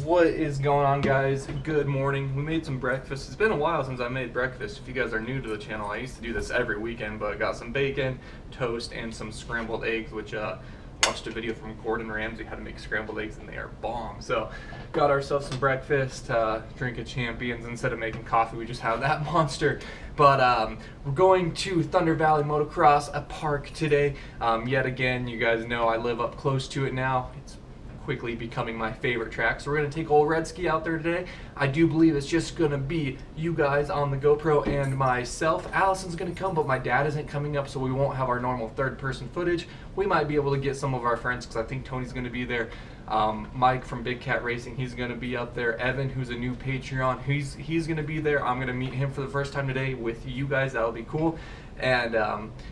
What is going on, guys? Good morning. We made some breakfast. It's been a while since I made breakfast. If you guys are new to the channel, I used to do this every weekend, but I got some bacon, toast, and some scrambled eggs, which watched a video from Gordon Ramsay how to make scrambled eggs, and they are bomb. So got ourselves some breakfast, drink of champions. Instead of making coffee, we just have that monster. But we're going to Thunder Valley Motocross Park today. Yet again, you guys know I live up close to it now. It's quickly becoming my favorite track. So we're going to take Olszewski out there today. I do believe it's just going to be you guys on the GoPro and myself. Allison's going to come, but my dad isn't coming up, so we won't have our normal third-person footage. We might be able to get some of our friends, because I think Tony's going to be there. Mike from Big Cat Racing, he's going to be up there. Evan, who's a new Patreon, he's going to be there. I'm going to meet him for the first time today with you guys. That'll be cool. And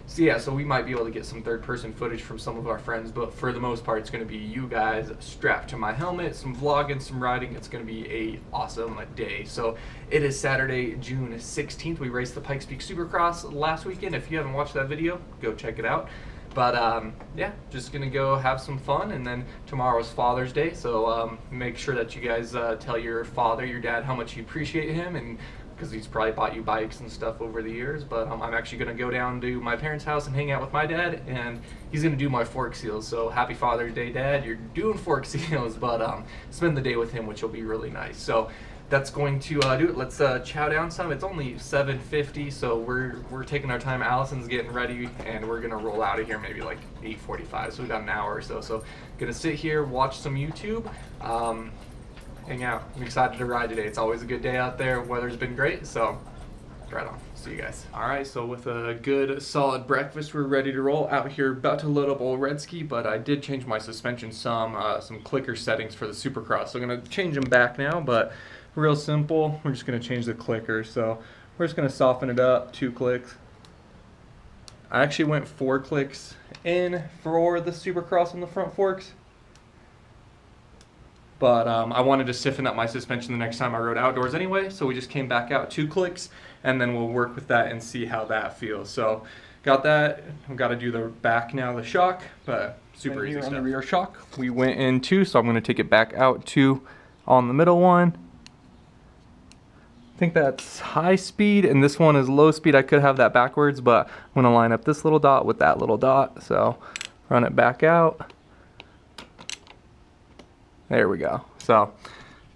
so yeah, so we might be able to get some third-person footage from some of our friends, but for the most part, it's going to be you guys strapped to my helmet, some vlogging, some riding. It's going to be a awesome day. So it is Saturday, June 16th. We raced the Pikes Peak Supercross last weekend. If you haven't watched that video, go check it out. But yeah, just gonna go have some fun, and then tomorrow's Father's Day, so make sure that you guys tell your father, your dad, how much you appreciate him, and because he's probably bought you bikes and stuff over the years. But I'm actually gonna go down to my parents' house and hang out with my dad, and he's gonna do my fork seals. So happy Father's Day, Dad! You're doing fork seals, but spend the day with him, which will be really nice. So that's going to do it. Let's chow down some. It's only 7:50, so we're taking our time. Allison's getting ready, and we're gonna roll out of here maybe like 8:45. So we got an hour or so. So gonna sit here, watch some YouTube, hang out. I'm excited to ride today. It's always a good day out there. Weather's been great, so right on. See you guys. All right, so with a good solid breakfast, we're ready to roll out here. About to load up Olszewski, but I did change my suspension some clicker settings for the Supercross. So I'm gonna change them back now, but real simple. We're just going to change the clicker. So we're just going to soften it up, 2 clicks. I actually went 4 clicks in for the Supercross on the front forks. But I wanted to stiffen up my suspension the next time I rode outdoors anyway. So we just came back out 2 clicks, and then we'll work with that and see how that feels. So got that. We've got to do the back now, the shock, but super easy stuff. On the rear shock, we went in 2, so I'm going to take it back out 2 on the middle one. I think that's high speed, and this one is low speed. I could have that backwards, but I'm going to line up this little dot with that little dot. So run it back out. There we go. So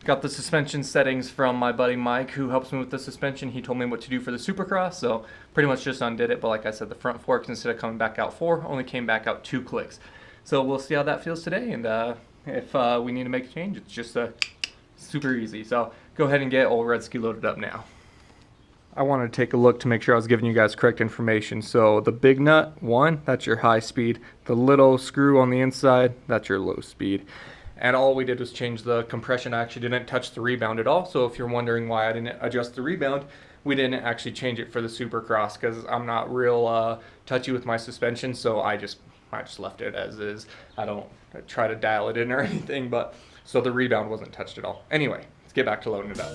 got the suspension settings from my buddy Mike, who helps me with the suspension. He told me what to do for the Supercross, so pretty much just undid it. But like I said, the front forks, instead of coming back out 4, only came back out 2 clicks. So we'll see how that feels today, and if we need to make a change, it's just super easy. So go ahead and get Olszewski loaded up now. I wanted to take a look to make sure I was giving you guys correct information. So the big nut, 1, that's your high speed. The little screw on the inside, that's your low speed. And all we did was change the compression. I actually didn't touch the rebound at all. So if you're wondering why I didn't adjust the rebound, we didn't actually change it for the Supercross, because I'm not real touchy with my suspension. So I just left it as is. I don't try to dial it in or anything, but so the rebound wasn't touched at all. Anyway, let's get back to loading it up.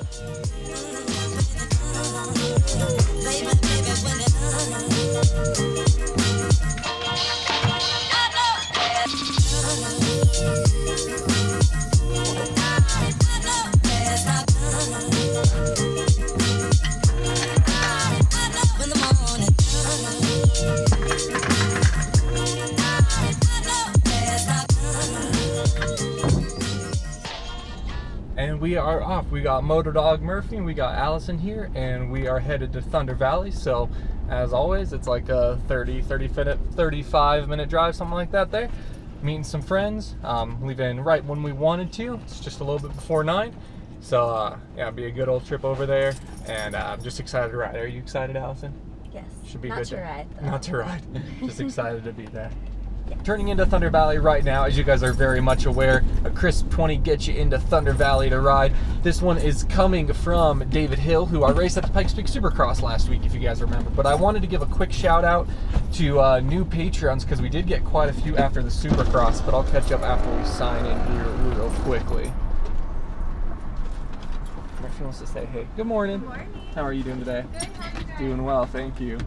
And we are off. We got MotoDog Murphy, and we got Allison here, and we are headed to Thunder Valley. So as always, it's like a 35 minute drive, something like that there. Meeting some friends, leaving right when we wanted to. It's just a little bit before 9. So yeah, it'll be a good old trip over there, and I'm just excited to ride. Are you excited, Allison? Yes. Should be not good to ride, though. Not to ride. Just excited to be there. Turning into Thunder Valley right now, as you guys are very much aware, a crisp 20 gets you into Thunder Valley to ride. This one is coming from David Hill, who I raced at the Pikes Peak Supercross last week, if you guys remember. But I wanted to give a quick shout out to new Patreons, because we did get quite a few after the Supercross, but I'll catch up after we sign in here real quickly. Murphy wants to say hey. Good morning. Good morning. How are you doing today? Good, how are you doing? Doing well, thank you.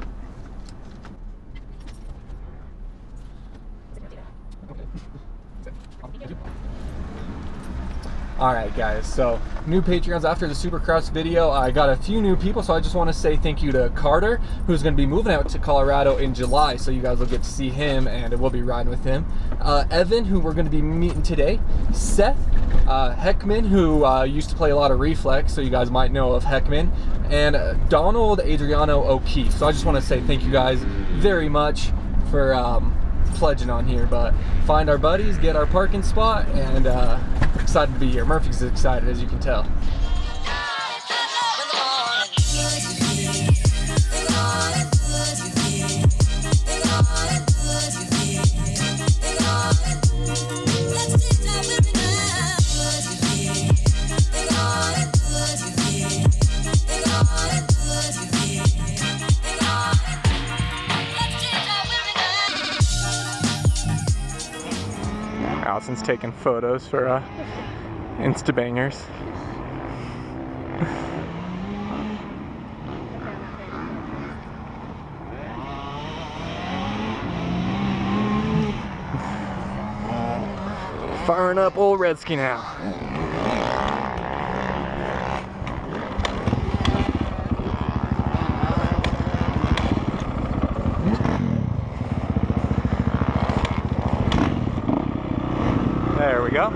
Alright guys, so new Patreons after the Supercross video. I got a few new people, so I just want to say thank you to Carter, who's going to be moving out to Colorado in July, so you guys will get to see him and we'll be riding with him. Evan, who we're going to be meeting today. Seth, Heckman, who used to play a lot of Reflex, so you guys might know of Heckman. And Donald Adriano O'Keefe. So I just want to say thank you guys very much for pledging on here, but find our buddies, get our parking spot, and excited to be here. Murphy's excited, as you can tell. Allison's taking photos for Instabangers. Firing up old Redsky now. There we go.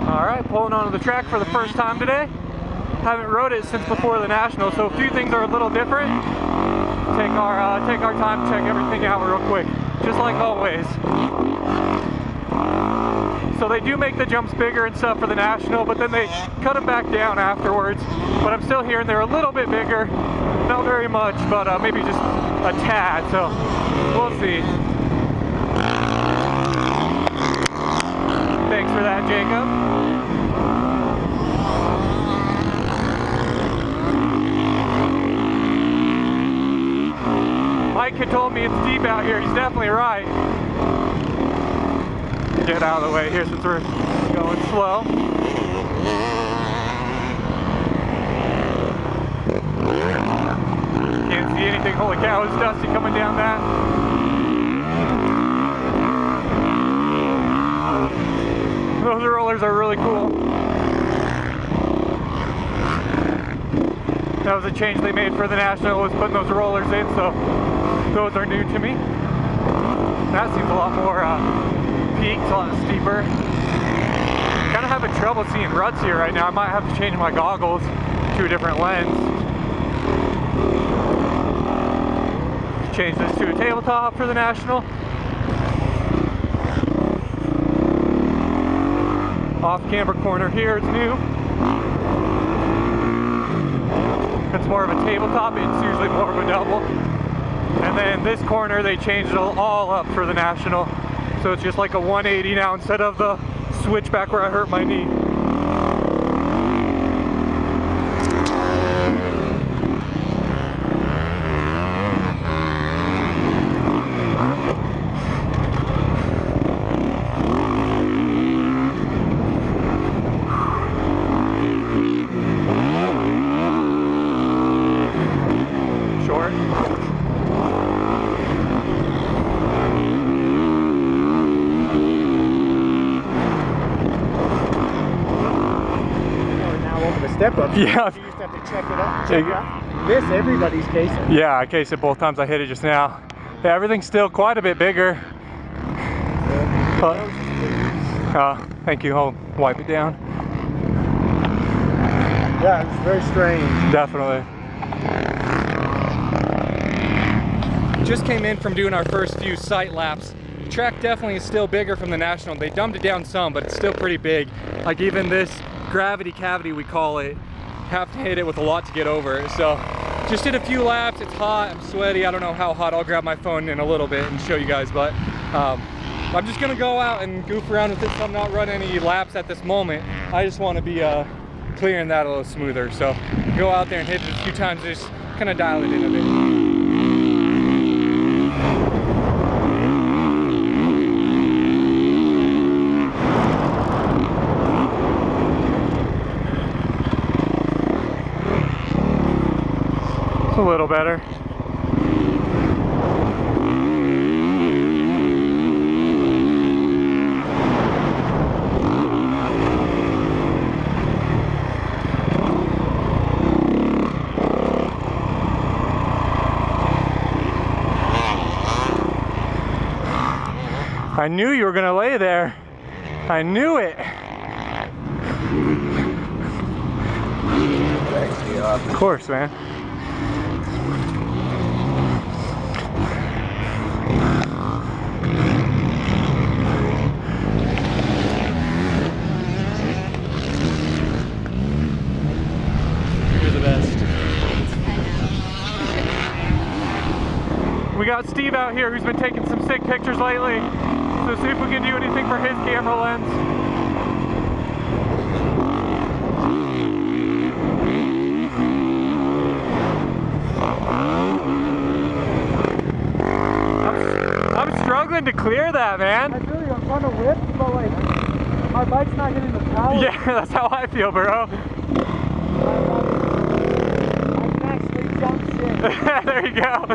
Alright, pulling onto the track for the first time today. Haven't rode it since before the National, so a few things are a little different. Take our time to check everything out real quick, just like always. So they do make the jumps bigger and stuff for the National, but then they cut them back down afterwards. But I'm still hearing they're a little bit bigger, not very much, but maybe just a tad, so we'll see. Thanks for that, Jacob. Mike had told me it's deep out here. He's definitely right. Get out of the way here since we're going slow. Can't see anything. Holy cow, it's dusty coming down that. Those rollers are really cool. That was a change they made for the National, was putting those rollers in, so those are new to me. That seems a lot more peaked, a lot steeper. Kind of having trouble seeing ruts here right now. I might have to change my goggles to a different lens. Change this to a tabletop for the National. Off-camber corner here is new. It's more of a tabletop, it's usually more of a double. And then this corner, they changed it all up for the National. So it's just like a 180 now instead of the switchback where I hurt my knee. Step up. Yeah. You used to have to check it up. Check out. This, everybody's casing. Yeah, I cased it both times I hit it just now. Yeah, everything's still quite a bit bigger. But, thank you. I'll wipe it down. Yeah, it's very strange. Definitely. Just came in from doing our first few sight laps. The track definitely is still bigger from the National. They dumbed it down some, but it's still pretty big. Like even this gravity cavity, we call it, have to hit it with a lot to get over it. So just did a few laps. It's hot, I'm sweaty, I don't know how hot. I'll grab my phone in a little bit and show you guys, but I'm just gonna go out and goof around with it. So I'm not running any laps at this moment. I just want to be clearing that a little smoother. So go out there and hit it a few times, just kind of dial it in a bit. A little better. I knew you were gonna lay there. I knew it. Thanks, DeeO. Of course, man. You're the best. We got Steve out here who's been taking some sick pictures lately. So see if we can do anything for his camera lens. I'm struggling to clear that, man. I feel like I'm trying to whip, but like my bike's not getting the power. Yeah, that's how I feel, bro. I can actually jump shit. There you go.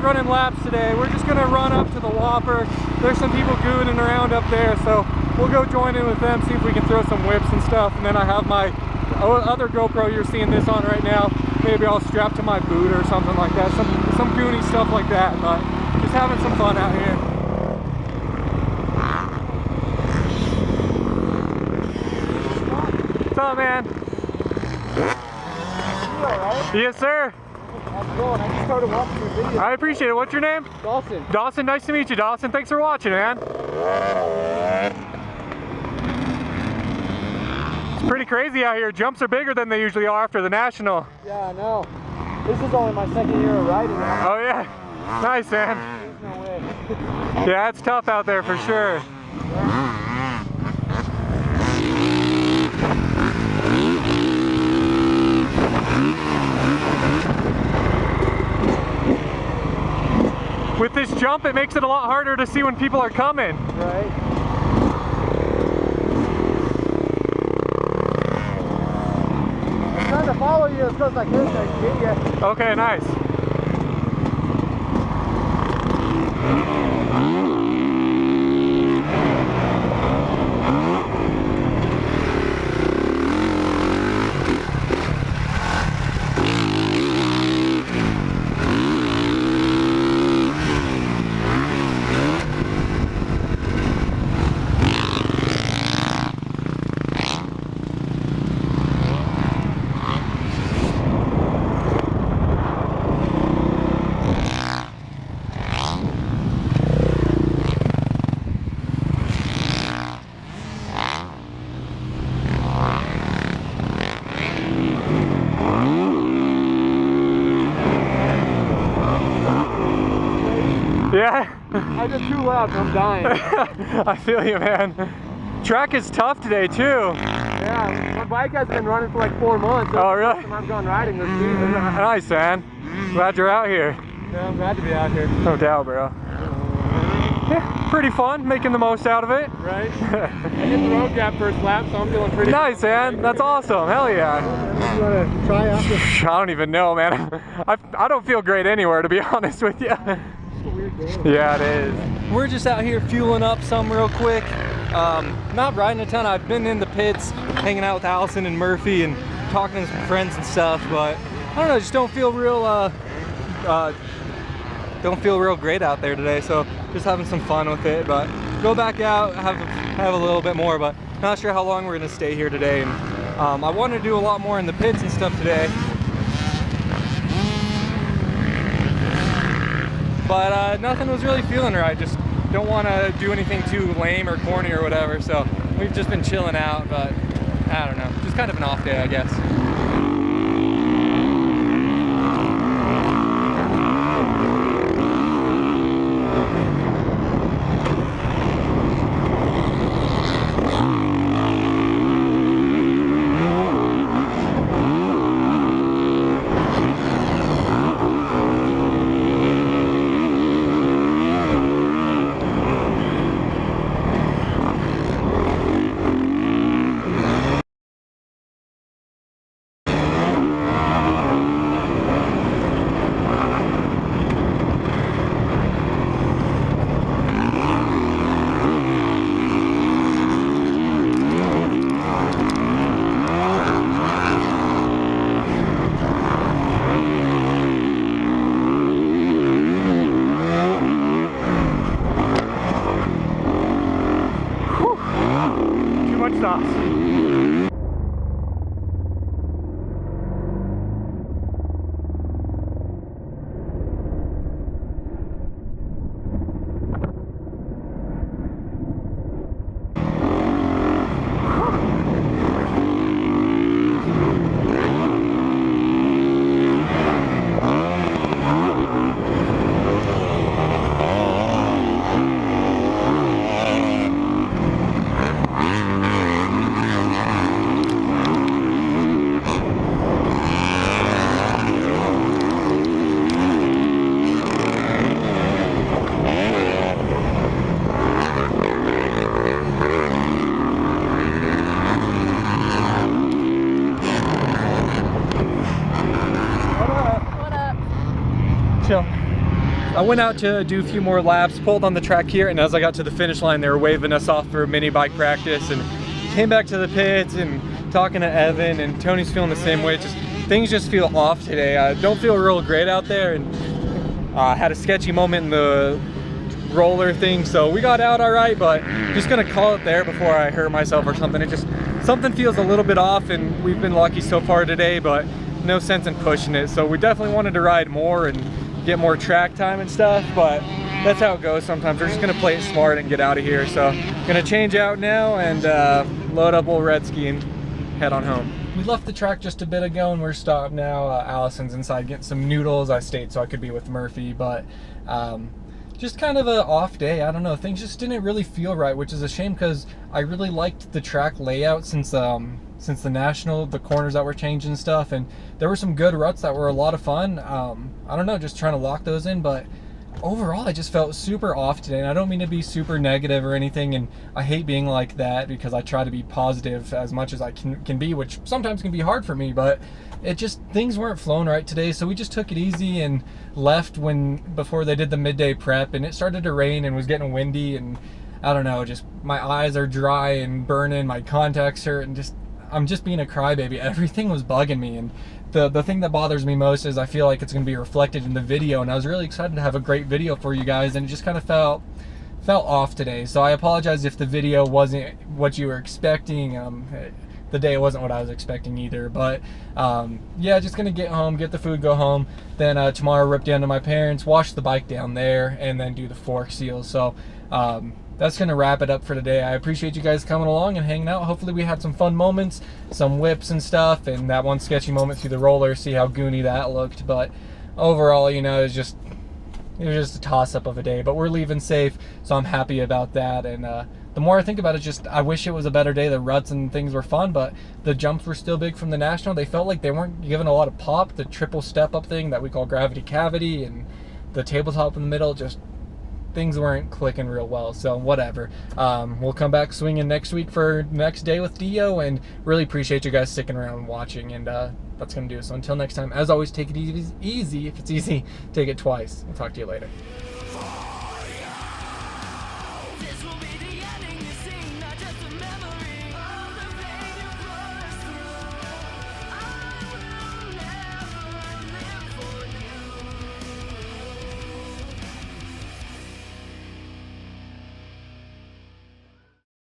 Running laps today. We're just gonna run up to the Whopper. There's some people gooning around up there, so we'll go join in with them, see if we can throw some whips and stuff. And then I have my other GoPro you're seeing this on right now. Maybe I'll strap to my boot or something like that. Some goony stuff like that, but just having some fun out here. What's up, man? Yes, sir. How's it going? I just started watching your video. I appreciate it. What's your name? Dawson. Dawson, nice to meet you, Dawson. Thanks for watching, man. It's pretty crazy out here. Jumps are bigger than they usually are after the National. Yeah, I know. This is only my second year of riding now. Oh, yeah. Nice, man. There's no way. Yeah, it's tough out there for sure. With this jump, it makes it a lot harder to see when people are coming. Right. I'm trying to follow you as close as I can so I can get you. Okay, nice. Yeah? I did too loud, I'm dying. I feel you, man. Track is tough today, too. Yeah, my bike has been running for like 4 months. Oh, really? I've gone riding this season. Nice, man. Glad you're out here. Yeah, I'm glad to be out here. No doubt, bro. Yeah, pretty fun, making the most out of it. Right? I hit the road gap first lap, so I'm feeling pretty Nice, man. That's awesome. Hell yeah. You want to try after? I don't even know, man. I don't feel great anywhere, to be honest with you. Yeah, it is. We're just out here fueling up some real quick. Not riding a ton. I've been in the pits, hanging out with Allison and Murphy and talking to some friends and stuff, but I don't know, just don't feel real great out there today, so just having some fun with it. But go back out, have a little bit more, but not sure how long we're gonna stay here today. And I want to do a lot more in the pits and stuff today, but nothing was really feeling right. Just don't want to do anything too lame or corny or whatever, so we've just been chilling out. But I don't know, just kind of an off day, I guess. stops. I went out to do a few more laps, pulled on the track here, and as I got to the finish line, they were waving us off for mini bike practice, and came back to the pits and talking to Evan, and Tony's feeling the same way. Things just feel off today. I don't feel real great out there, and had a sketchy moment in the roller thing, so we got out all right, but just gonna call it there before I hurt myself or something. Something feels a little bit off, and we've been lucky so far today, but no sense in pushing it. So we definitely wanted to ride more and get more track time and stuff, but that's how it goes sometimes. We're just gonna play it smart and get out of here. So gonna change out now and load up old Redski and head on home. We left the track just a bit ago and we're stopped now. Allison's inside getting some noodles. I stayed so I could be with Murphy, but just kind of an off day. I don't know, things just didn't really feel right, which is a shame because I really liked the track layout since the National, the corners that were changing and stuff, and there were some good ruts that were a lot of fun. I don't know, just trying to lock those in, but overall I just felt super off today, and I don't mean to be super negative or anything, and I hate being like that because I try to be positive as much as I can be, which sometimes can be hard for me, but things weren't flowing right today, so we just took it easy and left before they did the midday prep, and it started to rain and was getting windy, and I don't know, just my eyes are dry and burning, my contacts hurt, and I'm just being a crybaby. Everything was bugging me, and the thing that bothers me most is I feel like it's going to be reflected in the video, and I was really excited to have a great video for you guys, and it just kind of felt off today. So I apologize if the video wasn't what you were expecting. The day wasn't what I was expecting either, but yeah, just gonna get home, get the food, go home, then tomorrow rip down to my parents, wash the bike down there, and then do the fork seals. So that's gonna wrap it up for today. I appreciate you guys coming along and hanging out. Hopefully we had some fun moments, some whips and stuff, and that one sketchy moment through the roller, see how goony that looked. But overall, you know, it was just a toss-up of a day, but we're leaving safe, so I'm happy about that. And the more I think about it, I wish it was a better day. The ruts and things were fun, but the jumps were still big from the National. They felt like they weren't given a lot of pop. The triple step-up thing that we call gravity cavity and the tabletop in the middle, just things weren't clicking real well, so whatever. We'll come back swinging next week for next day with DeeO, and really appreciate you guys sticking around and watching, and that's gonna do it. So until next time, as always, take it easy. If it's easy, take it twice. We'll talk to you later.